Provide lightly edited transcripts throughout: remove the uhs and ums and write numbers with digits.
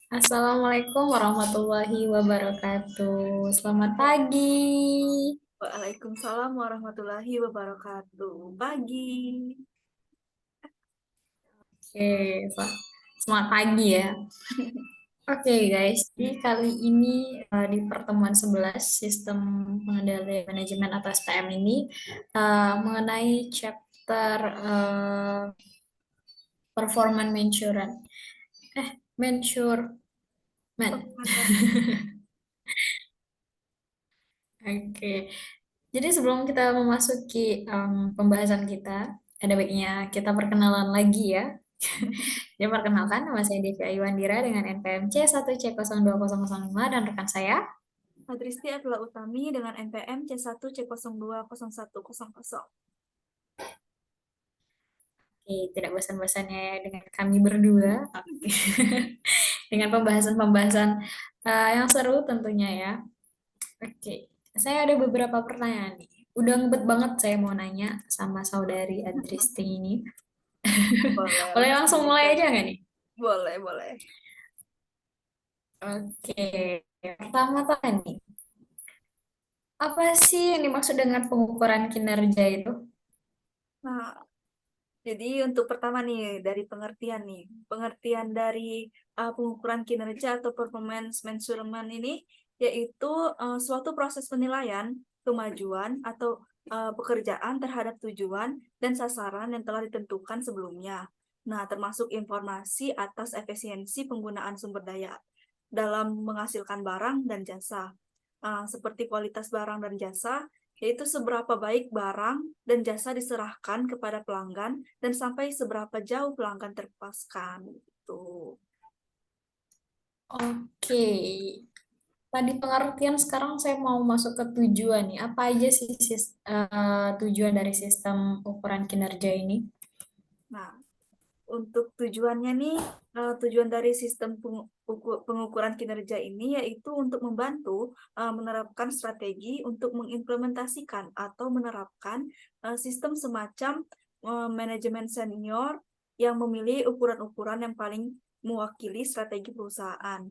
Assalamualaikum warahmatullahi wabarakatuh. Selamat pagi. Waalaikumsalam warahmatullahi wabarakatuh. Pagi. Oke, selamat pagi ya. Oke guys, jadi kali ini di pertemuan 11 sistem pengendalian manajemen atau SPM ini mengenai chapter performance management. Management. Perkenalkan. Oke, jadi sebelum kita memasuki pembahasan kita, ada baiknya kita perkenalan lagi ya. Jadi perkenalkan, nama saya Devi Ayuandira dengan NPM C1C020005 dan rekan saya. Adristi adalah Utami dengan NPM C1C020100. Oke, tidak bosan-bosannya ya dengan kami berdua. Oke. Dengan pembahasan-pembahasan yang seru tentunya ya. Oke, saya ada beberapa pertanyaan nih. Udah ngebet banget saya mau nanya sama saudari Adristi ini. Boleh, Boleh langsung langsung mulai aja. aja nggak nih? Boleh, boleh. Oke, pertama-tama nih, apa sih yang dimaksud dengan pengukuran kinerja itu? Nah, jadi untuk pertama nih, dari pengertian nih. Pengertian dari pengukuran kinerja atau performance measurement ini, yaitu suatu proses penilaian kemajuan atau pekerjaan terhadap tujuan dan sasaran yang telah ditentukan sebelumnya. Nah, termasuk informasi atas efisiensi penggunaan sumber daya dalam menghasilkan barang dan jasa. Seperti kualitas barang dan jasa, yaitu seberapa baik barang dan jasa diserahkan kepada pelanggan dan sampai seberapa jauh pelanggan terpuaskan. Gitu. Oke, tadi pengertian sekarang saya mau masuk ke tujuan nih. Apa aja sih tujuan dari sistem ukuran kinerja ini? Nah, untuk tujuannya nih, tujuan dari sistem pengukuran kinerja ini yaitu untuk membantu menerapkan strategi untuk mengimplementasikan atau menerapkan sistem semacam manajemen senior yang memilih ukuran-ukuran yang paling mewakili strategi perusahaan.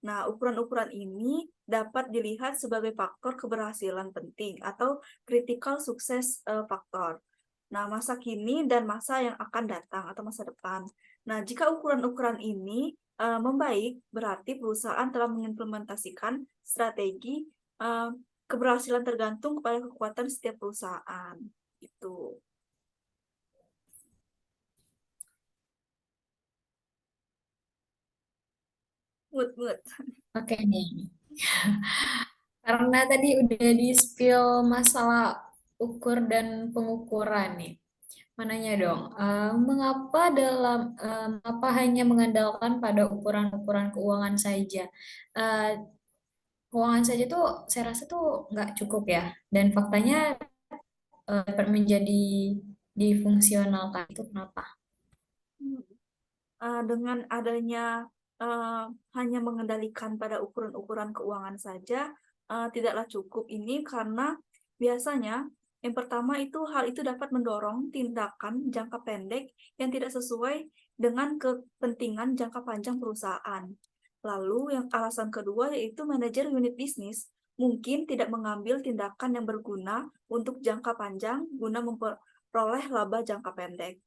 Nah, ukuran-ukuran ini dapat dilihat sebagai faktor keberhasilan penting atau critical success factor. Nah, masa kini dan masa yang akan datang atau masa depan. Nah, jika ukuran-ukuran ini membaik, berarti perusahaan telah mengimplementasikan strategi eh, keberhasilan tergantung kepada kekuatan setiap perusahaan. Itu. Mood. Oke nih, karena tadi udah di-spill masalah ukur dan pengukuran nih. Mananya dong, mengapa mengapa hanya mengandalkan pada ukuran-ukuran keuangan saja? Eh, Keuangan saja tuh saya rasa tuh nggak cukup ya. Dan faktanya dapat menjadi difungsionalkan itu kenapa? Dengan adanya eh, hanya mengendalikan pada ukuran-ukuran keuangan saja tidaklah cukup ini karena biasanya yang pertama itu hal itu dapat mendorong tindakan jangka pendek yang tidak sesuai dengan kepentingan jangka panjang perusahaan. Lalu yang alasan kedua yaitu manajer unit bisnis mungkin tidak mengambil tindakan yang berguna untuk jangka panjang guna memperoleh laba jangka pendek.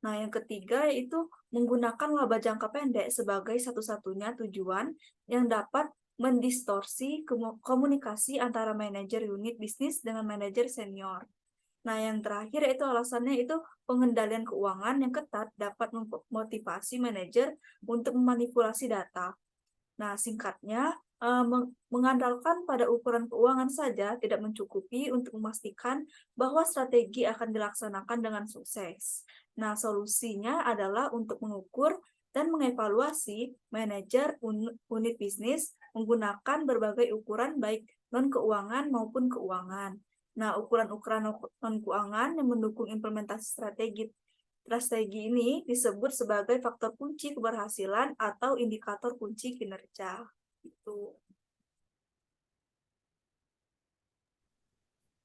Nah, yang ketiga yaitu menggunakan laba jangka pendek sebagai satu-satunya tujuan yang dapat mendistorsi komunikasi antara manajer unit bisnis dengan manajer senior. Nah, yang terakhir yaitu alasannya itu pengendalian keuangan yang ketat dapat memotivasi manajer untuk memanipulasi data. Nah, singkatnya, mengandalkan pada ukuran keuangan saja tidak mencukupi untuk memastikan bahwa strategi akan dilaksanakan dengan sukses. Nah, solusinya adalah untuk mengukur dan mengevaluasi manajer unit bisnis menggunakan berbagai ukuran baik non-keuangan maupun keuangan. Nah, ukuran-ukuran non-keuangan yang mendukung implementasi strategi ini disebut sebagai faktor kunci keberhasilan atau indikator kunci kinerja. Itu.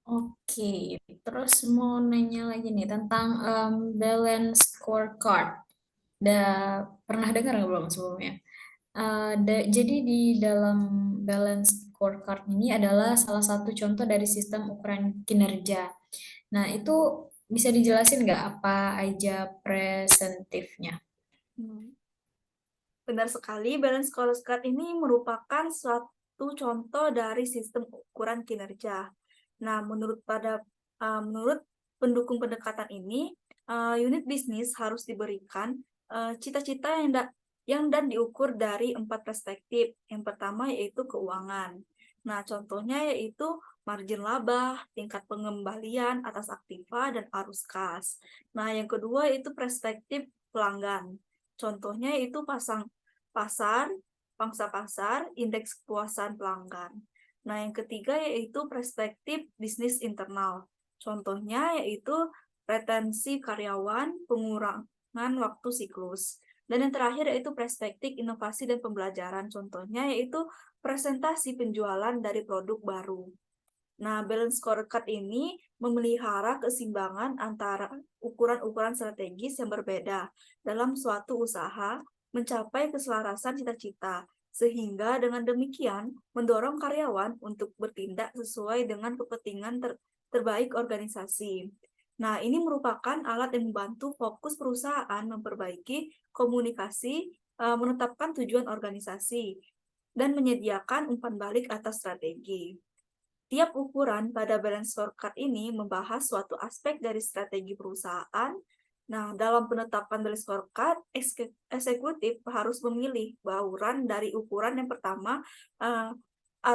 Oke, terus mau nanya lagi nih tentang balance scorecard. Udah pernah dengar nggak belum sebelumnya? Jadi di dalam balance scorecard ini adalah salah satu contoh dari sistem ukuran kinerja. Nah, itu bisa dijelasin nggak apa aja presentifnya? Hmm. Benar sekali, balance scorecard ini merupakan suatu contoh dari sistem ukuran kinerja. Nah, menurut pendukung pendekatan ini, unit bisnis harus diberikan cita-cita yang dan diukur dari 4 perspektif. Yang pertama yaitu keuangan. Nah, contohnya yaitu margin laba, tingkat pengembalian atas aktiva, dan arus kas. Nah, yang kedua yaitu perspektif pelanggan. Contohnya yaitu pasar, pangsa pasar, indeks kepuasan pelanggan. Nah, yang ketiga yaitu perspektif bisnis internal. Contohnya yaitu retensi karyawan, pengurangan waktu siklus. Dan yang terakhir yaitu perspektif inovasi dan pembelajaran. Contohnya yaitu presentasi penjualan dari produk baru. Nah, balance scorecard ini memelihara keseimbangan antara ukuran-ukuran strategis yang berbeda dalam suatu usaha mencapai keselarasan cita-cita, sehingga dengan demikian mendorong karyawan untuk bertindak sesuai dengan kepentingan terbaik organisasi. Nah, ini merupakan alat yang membantu fokus perusahaan memperbaiki komunikasi, menetapkan tujuan organisasi, dan menyediakan umpan balik atas strategi. Tiap ukuran pada balance scorecard ini membahas suatu aspek dari strategi perusahaan. Nah, dalam penetapan balance scorecard, eksekutif harus memilih bauran dari ukuran yang pertama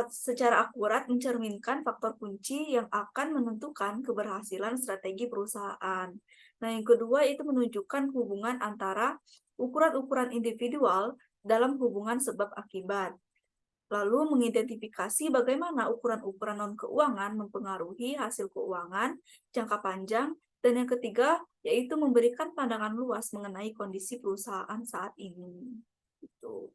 secara akurat mencerminkan faktor kunci yang akan menentukan keberhasilan strategi perusahaan. Nah, yang kedua itu menunjukkan hubungan antara ukuran-ukuran individual dalam hubungan sebab akibat. Lalu mengidentifikasi bagaimana ukuran-ukuran non-keuangan mempengaruhi hasil keuangan jangka panjang. Dan yang ketiga, yaitu memberikan pandangan luas mengenai kondisi perusahaan saat ini. Gitu.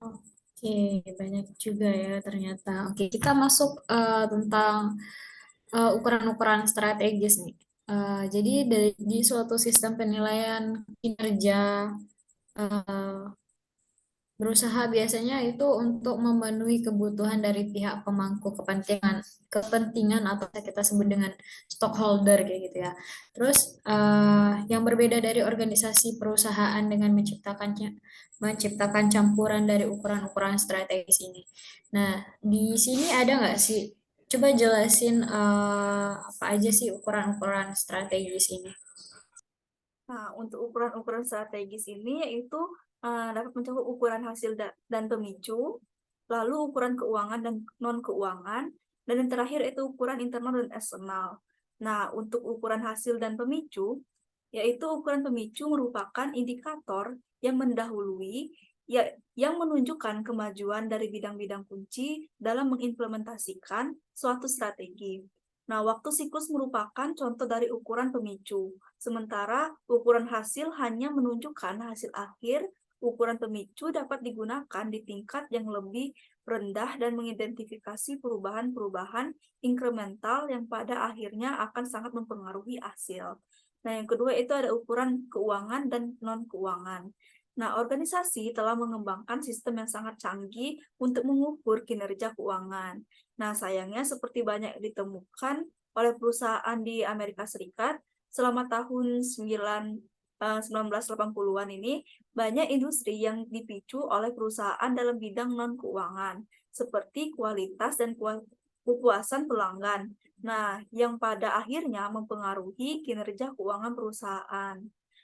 Oke, banyak juga ya ternyata. Oke, kita masuk tentang ukuran-ukuran strategis nih. Jadi di suatu sistem penilaian kinerja eh, berusaha biasanya itu untuk memenuhi kebutuhan dari pihak pemangku kepentingan, kepentingan atau kita sebut dengan stockholder kayak gitu ya. Terus yang berbeda dari organisasi perusahaan dengan menciptakan campuran dari ukuran-ukuran strategis ini. Nah, di sini ada nggak sih? Coba jelasin apa aja sih ukuran-ukuran strategis ini? Nah, untuk ukuran-ukuran strategis ini yaitu dapat mencakup ukuran hasil dan pemicu, lalu ukuran keuangan dan non-keuangan, dan yang terakhir itu ukuran internal dan eksternal. Nah, untuk ukuran hasil dan pemicu, yaitu ukuran pemicu merupakan indikator yang mendahului yang menunjukkan kemajuan dari bidang-bidang kunci dalam mengimplementasikan suatu strategi. Nah, waktu siklus merupakan contoh dari ukuran pemicu. Sementara ukuran hasil hanya menunjukkan hasil akhir. Ukuran pemicu dapat digunakan di tingkat yang lebih rendah dan mengidentifikasi perubahan-perubahan inkremental yang pada akhirnya akan sangat mempengaruhi hasil. Nah, yang kedua itu ada ukuran keuangan dan non-keuangan. Nah, organisasi telah mengembangkan sistem yang sangat canggih untuk mengukur kinerja keuangan. Nah, sayangnya seperti banyak ditemukan oleh perusahaan di Amerika Serikat, selama tahun 1980-an ini, banyak industri yang dipicu oleh perusahaan dalam bidang non-keuangan, seperti kualitas dan kepuasan pelanggan. Nah, yang pada akhirnya mempengaruhi kinerja keuangan perusahaan.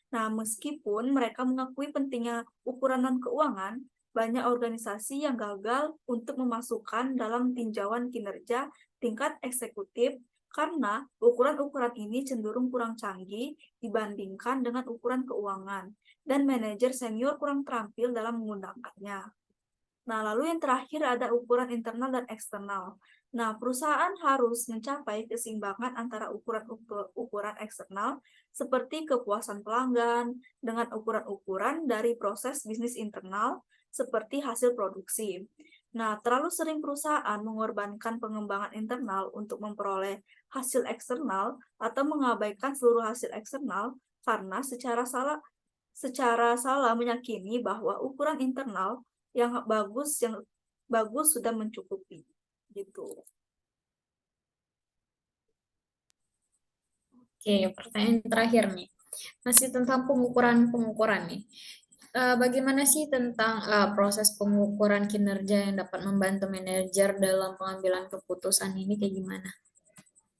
Nah, meskipun mereka mengakui pentingnya ukuran non-keuangan, banyak organisasi yang gagal untuk memasukkan dalam tinjauan kinerja tingkat eksekutif karena ukuran-ukuran ini cenderung kurang canggih dibandingkan dengan ukuran keuangan, dan manajer senior kurang terampil dalam menggunakannya. Nah, lalu yang terakhir ada ukuran internal dan eksternal. Nah, perusahaan harus mencapai keseimbangan antara ukuran eksternal seperti kepuasan pelanggan dengan ukuran-ukuran dari proses bisnis internal seperti hasil produksi. Nah, terlalu sering perusahaan mengorbankan pengembangan internal untuk memperoleh hasil eksternal atau mengabaikan seluruh hasil eksternal karena secara salah meyakini bahwa ukuran internal yang bagus sudah mencukupi gitu. Oke, pertanyaan terakhir nih. Masih tentang pengukuran-pengukuran nih. Bagaimana sih tentang proses pengukuran kinerja yang dapat membantu manajer dalam pengambilan keputusan ini kayak gimana?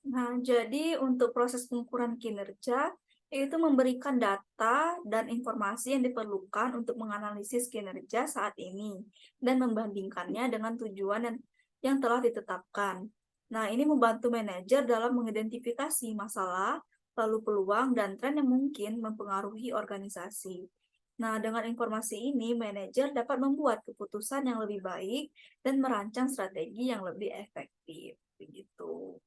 Nah, jadi untuk proses pengukuran kinerja itu memberikan data dan informasi yang diperlukan untuk menganalisis kinerja saat ini dan membandingkannya dengan tujuan yang telah ditetapkan. Nah, ini membantu manajer dalam mengidentifikasi masalah, lalu peluang dan tren yang mungkin mempengaruhi organisasi. Nah, dengan informasi ini, manajer dapat membuat keputusan yang lebih baik dan merancang strategi yang lebih efektif. Begitu.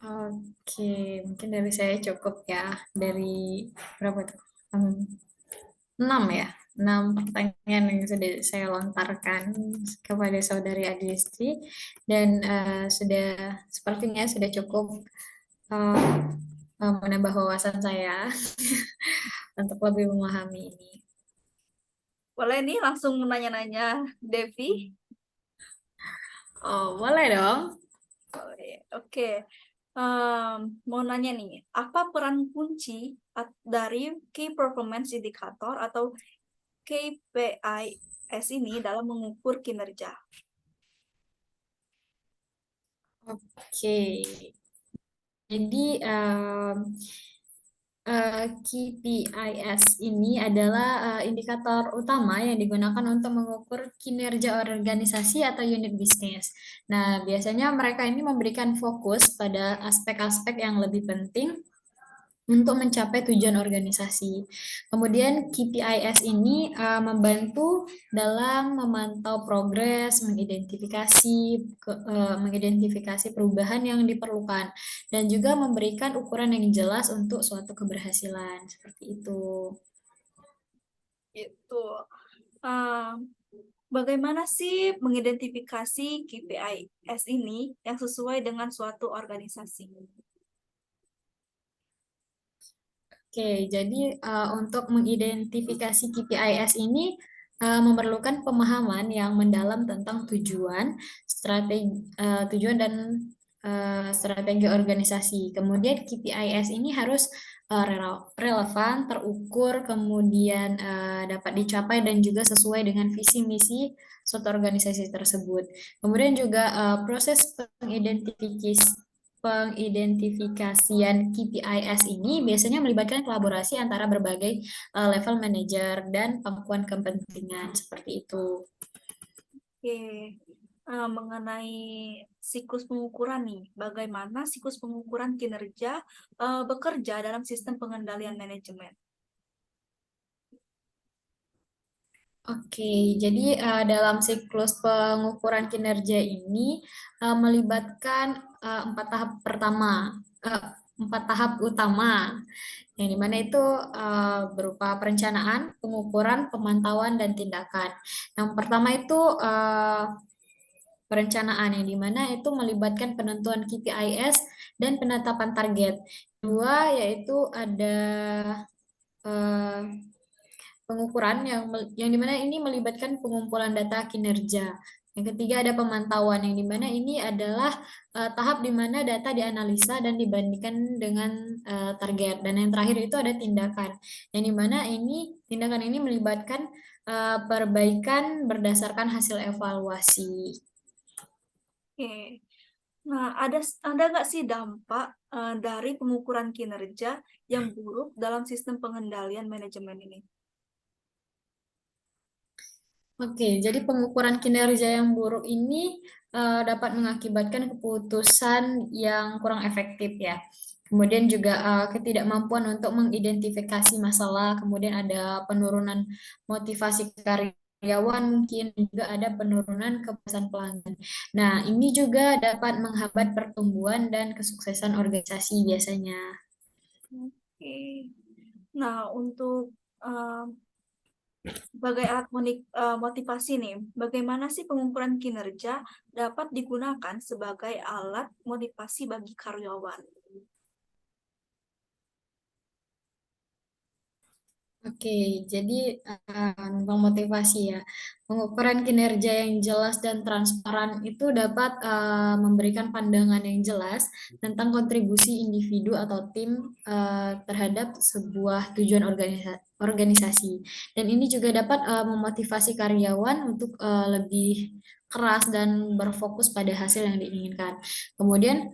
Oke, mungkin dari saya cukup ya. Dari berapa tuh? Hmm, 6 ya. 6 pertanyaan yang sudah saya lontarkan kepada saudari Adisti dan sudah sepertinya sudah cukup eh, menambah wawasan saya untuk lebih memahami ini. Boleh nih langsung nanya-nanya Devi? Oh, boleh dong. Boleh. Oke. Mau nanya nih, apa peran kunci dari Key Performance Indicator atau KPIs ini dalam mengukur kinerja? Oke, jadi KPIs ini adalah indikator utama yang digunakan untuk mengukur kinerja organisasi atau unit bisnis. Nah, biasanya mereka ini memberikan fokus pada aspek-aspek yang lebih penting untuk mencapai tujuan organisasi. Kemudian KPIs ini membantu dalam memantau progres, mengidentifikasi perubahan yang diperlukan, dan juga memberikan ukuran yang jelas untuk suatu keberhasilan. Seperti itu. Itu. Bagaimana sih mengidentifikasi KPIs ini yang sesuai dengan suatu organisasi? Oke, jadi untuk mengidentifikasi KPIs ini memerlukan pemahaman yang mendalam tentang tujuan dan strategi organisasi. Kemudian KPIs ini harus relevan, terukur, kemudian dapat dicapai dan juga sesuai dengan visi misi suatu organisasi tersebut. Kemudian juga proses pengidentifikasian KPIs ini biasanya melibatkan kolaborasi antara berbagai level manajer dan pangkuan kepentingan seperti itu. Oke, mengenai siklus pengukuran nih, bagaimana siklus pengukuran kinerja bekerja dalam sistem pengendalian manajemen? Oke, jadi dalam siklus pengukuran kinerja ini melibatkan 4 tahap empat tahap utama, yang dimana itu berupa perencanaan, pengukuran, pemantauan, dan tindakan. Yang pertama itu perencanaan, yang dimana itu melibatkan penentuan KPIs dan penetapan target. Dua, yaitu ada eh, pengukuran yang dimana ini melibatkan pengumpulan data kinerja. Yang ketiga ada pemantauan, yang dimana ini adalah tahap di mana data dianalisa dan dibandingkan dengan target. Dan yang terakhir itu ada tindakan, yang dimana tindakan ini melibatkan perbaikan berdasarkan hasil evaluasi. Oke, nah ada nggak sih dampak dari pengukuran kinerja yang buruk dalam sistem pengendalian manajemen ini? Oke, jadi pengukuran kinerja yang buruk ini dapat mengakibatkan keputusan yang kurang efektif ya. Kemudian juga ketidakmampuan untuk mengidentifikasi masalah, kemudian ada penurunan motivasi karyawan mungkin, juga ada penurunan kepuasan pelanggan. Nah, ini juga dapat menghambat pertumbuhan dan kesuksesan organisasi biasanya. Oke, nah untuk eh, sebagai alat motivasi nih, bagaimana sih pengukuran kinerja dapat digunakan sebagai alat motivasi bagi karyawan? Oke, jadi tentang motivasi ya. Pengukuran kinerja yang jelas dan transparan itu dapat memberikan pandangan yang jelas tentang kontribusi individu atau tim terhadap sebuah tujuan organisasi. Dan ini juga dapat memotivasi karyawan untuk lebih keras dan berfokus pada hasil yang diinginkan. Kemudian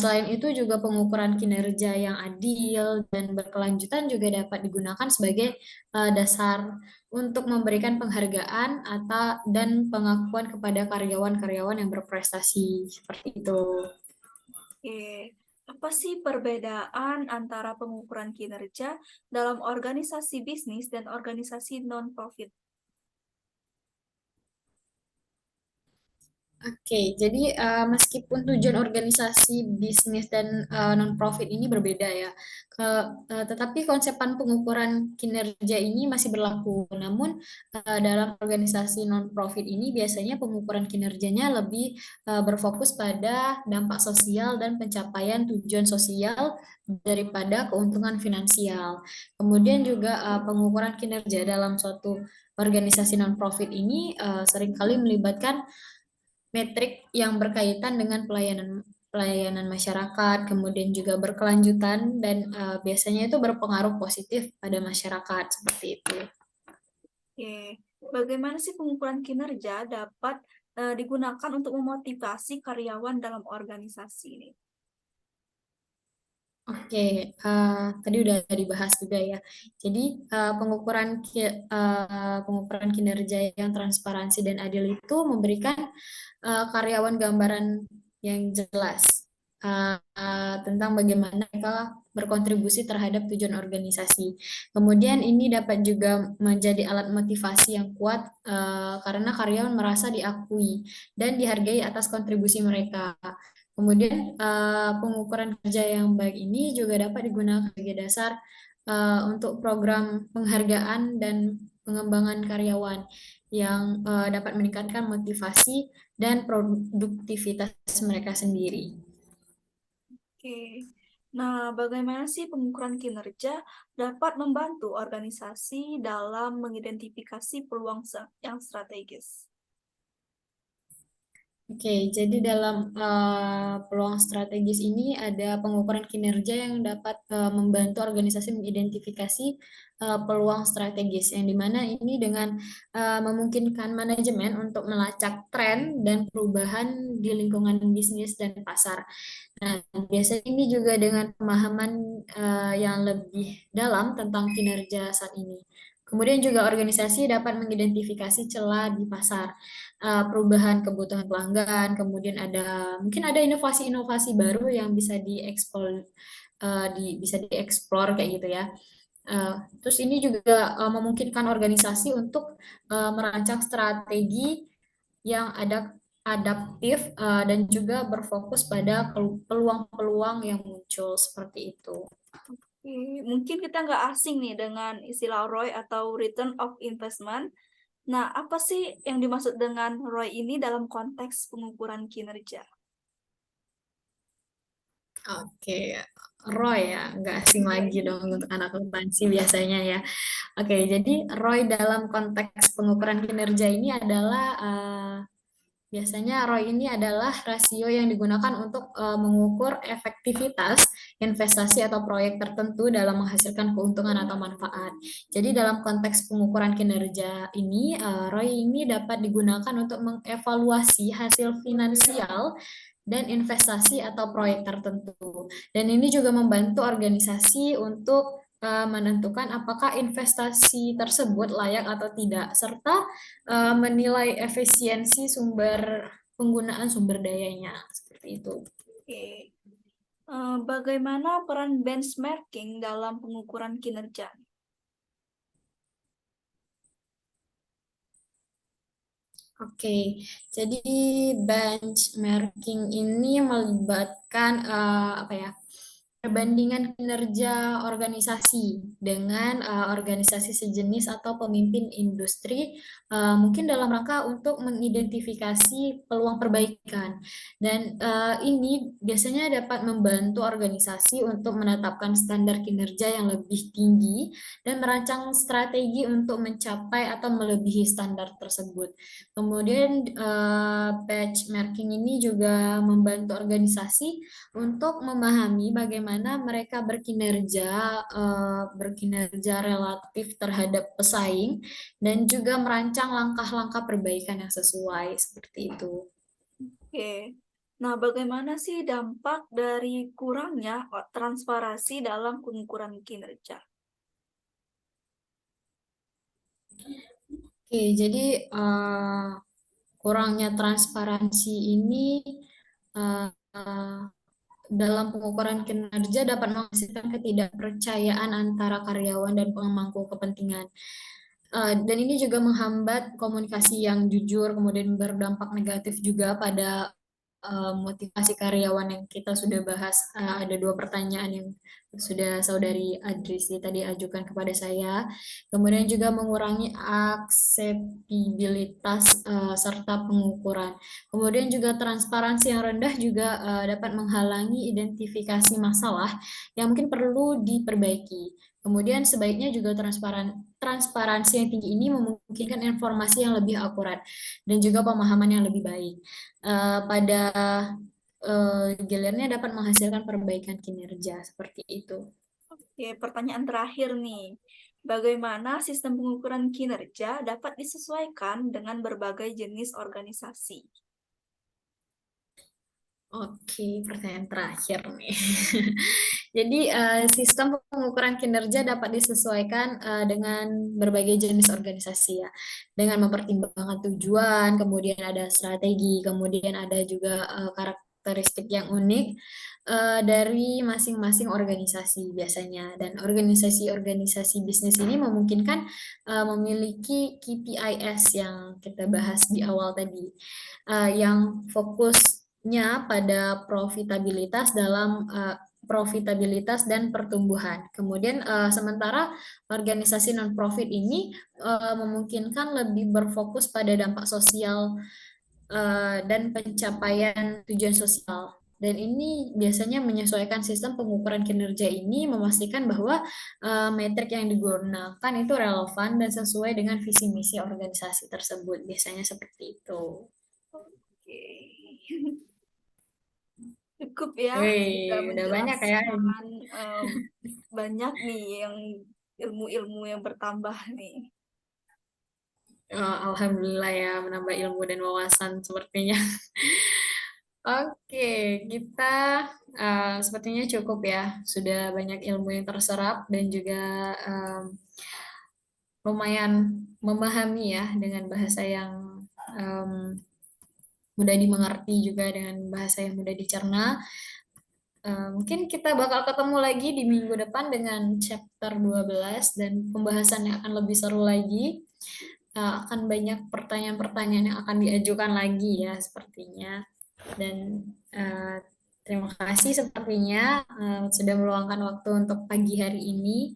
selain itu juga pengukuran kinerja yang adil dan berkelanjutan juga dapat digunakan sebagai dasar untuk memberikan penghargaan atau dan pengakuan kepada karyawan-karyawan yang berprestasi seperti itu. Oke, apa sih perbedaan antara pengukuran kinerja dalam organisasi bisnis dan organisasi non-profit? Oke, jadi meskipun tujuan organisasi bisnis dan non-profit ini berbeda ya, tetapi konsepan pengukuran kinerja ini masih berlaku. Namun dalam organisasi non-profit ini biasanya pengukuran kinerjanya lebih berfokus pada dampak sosial dan pencapaian tujuan sosial daripada keuntungan finansial. Kemudian juga pengukuran kinerja dalam suatu organisasi non-profit ini seringkali melibatkan metrik yang berkaitan dengan pelayanan pelayanan masyarakat, kemudian juga berkelanjutan dan biasanya itu berpengaruh positif pada masyarakat seperti itu. Oke, bagaimana sih pengukuran kinerja dapat digunakan untuk memotivasi karyawan dalam organisasi ini? Oke, tadi udah dibahas juga ya. Jadi pengukuran kinerja yang transparansi dan adil itu memberikan karyawan gambaran yang jelas tentang bagaimana mereka berkontribusi terhadap tujuan organisasi. Kemudian ini dapat juga menjadi alat motivasi yang kuat karena karyawan merasa diakui dan dihargai atas kontribusi mereka. Kemudian pengukuran kerja yang baik ini juga dapat digunakan sebagai dasar untuk program penghargaan dan pengembangan karyawan yang dapat meningkatkan motivasi dan produktivitas mereka sendiri. Oke, nah bagaimana sih pengukuran kinerja dapat membantu organisasi dalam mengidentifikasi peluang yang strategis? Oke, jadi dalam peluang strategis ini ada pengukuran kinerja yang dapat membantu organisasi mengidentifikasi peluang strategis, yang dimana ini dengan memungkinkan manajemen untuk melacak tren dan perubahan di lingkungan bisnis dan pasar. Nah, biasanya ini juga dengan pemahaman yang lebih dalam tentang kinerja saat ini. Kemudian juga organisasi dapat mengidentifikasi celah di pasar, perubahan kebutuhan pelanggan, kemudian mungkin ada inovasi-inovasi baru yang bisa bisa dieksplor kayak gitu ya. Terus ini juga memungkinkan organisasi untuk merancang strategi yang adaptif dan juga berfokus pada peluang-peluang yang muncul seperti itu. Oke, mungkin kita nggak asing nih dengan istilah ROI atau Return of Investment. Nah, apa sih yang dimaksud dengan ROI ini dalam konteks pengukuran kinerja? Oke, ROI ya, nggak asing Iya, lagi dong untuk anak akuntansi biasanya ya. Oke, jadi ROI dalam konteks pengukuran kinerja ini adalah biasanya ROI ini adalah rasio yang digunakan untuk mengukur efektivitas investasi atau proyek tertentu dalam menghasilkan keuntungan atau manfaat. Jadi dalam konteks pengukuran kinerja ini, ROI ini dapat digunakan untuk mengevaluasi hasil finansial dan investasi atau proyek tertentu. Dan ini juga membantu organisasi untuk menentukan apakah investasi tersebut layak atau tidak, serta menilai efisiensi penggunaan sumber dayanya seperti itu. oke. Bagaimana peran benchmarking dalam pengukuran kinerja? Oke, jadi benchmarking ini melibatkan apa ya? perbandingan kinerja organisasi dengan organisasi sejenis atau pemimpin industri, mungkin dalam rangka untuk mengidentifikasi peluang perbaikan. Dan ini biasanya dapat membantu organisasi untuk menetapkan standar kinerja yang lebih tinggi dan merancang strategi untuk mencapai atau melebihi standar tersebut. Kemudian benchmarking ini juga membantu organisasi untuk memahami bagaimana mereka berkinerja relatif terhadap pesaing dan juga merancang langkah-langkah perbaikan yang sesuai seperti itu. Oke. Nah, bagaimana sih dampak dari kurangnya transparansi dalam pengukuran kinerja? Oke, jadi kurangnya transparansi ini eh, eh, dalam pengukuran kinerja dapat menghasilkan ketidakpercayaan antara karyawan dan pemangku kepentingan. Dan ini juga menghambat komunikasi yang jujur, kemudian berdampak negatif juga pada motivasi karyawan yang kita sudah bahas. Ada dua pertanyaan yang sudah saudari Adrisi tadi ajukan kepada saya. Kemudian juga mengurangi akseptabilitas serta pengukuran. Kemudian juga transparansi yang rendah juga dapat menghalangi identifikasi masalah yang mungkin perlu diperbaiki. Kemudian sebaiknya juga transparansi yang tinggi ini memungkinkan informasi yang lebih akurat dan juga pemahaman yang lebih baik. Pada gilirnya dapat menghasilkan perbaikan kinerja seperti itu. Oke, pertanyaan terakhir nih. Bagaimana sistem pengukuran kinerja dapat disesuaikan dengan berbagai jenis organisasi? Oke, pertanyaan terakhir nih. Jadi, sistem pengukuran kinerja dapat disesuaikan dengan berbagai jenis organisasi ya, dengan mempertimbangkan tujuan, kemudian ada strategi, kemudian ada juga karakteristik yang unik dari masing-masing organisasi biasanya. Dan organisasi-organisasi bisnis ini memungkinkan memiliki KPIs yang kita bahas di awal tadi, yang fokusnya pada profitabilitas dan pertumbuhan. Kemudian sementara organisasi non-profit ini memungkinkan lebih berfokus pada dampak sosial dan pencapaian tujuan sosial. Dan ini biasanya menyesuaikan sistem pengukuran kinerja ini memastikan bahwa metrik yang digunakan itu relevan dan sesuai dengan visi misi organisasi tersebut. Biasanya seperti itu. Oke. Cukup ya, sudah Wih, udah banyak ya. menjelaskan banyak nih yang ilmu-ilmu yang bertambah nih. Alhamdulillah ya menambah ilmu dan wawasan sepertinya. Oke, kita sepertinya cukup ya. Sudah banyak ilmu yang terserap dan juga lumayan memahami ya dengan bahasa yang em, mudah dimengerti juga dengan bahasa yang mudah dicerna. Mungkin kita bakal ketemu lagi di minggu depan dengan chapter 12 dan pembahasannya akan lebih seru lagi. Akan banyak pertanyaan-pertanyaan yang akan diajukan lagi ya sepertinya. Dan uh, terima kasih sepertinya sudah meluangkan waktu untuk pagi hari ini.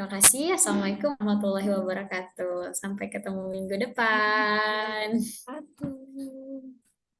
Terima kasih. Assalamualaikum warahmatullahi wabarakatuh. Sampai ketemu minggu depan. Aduh.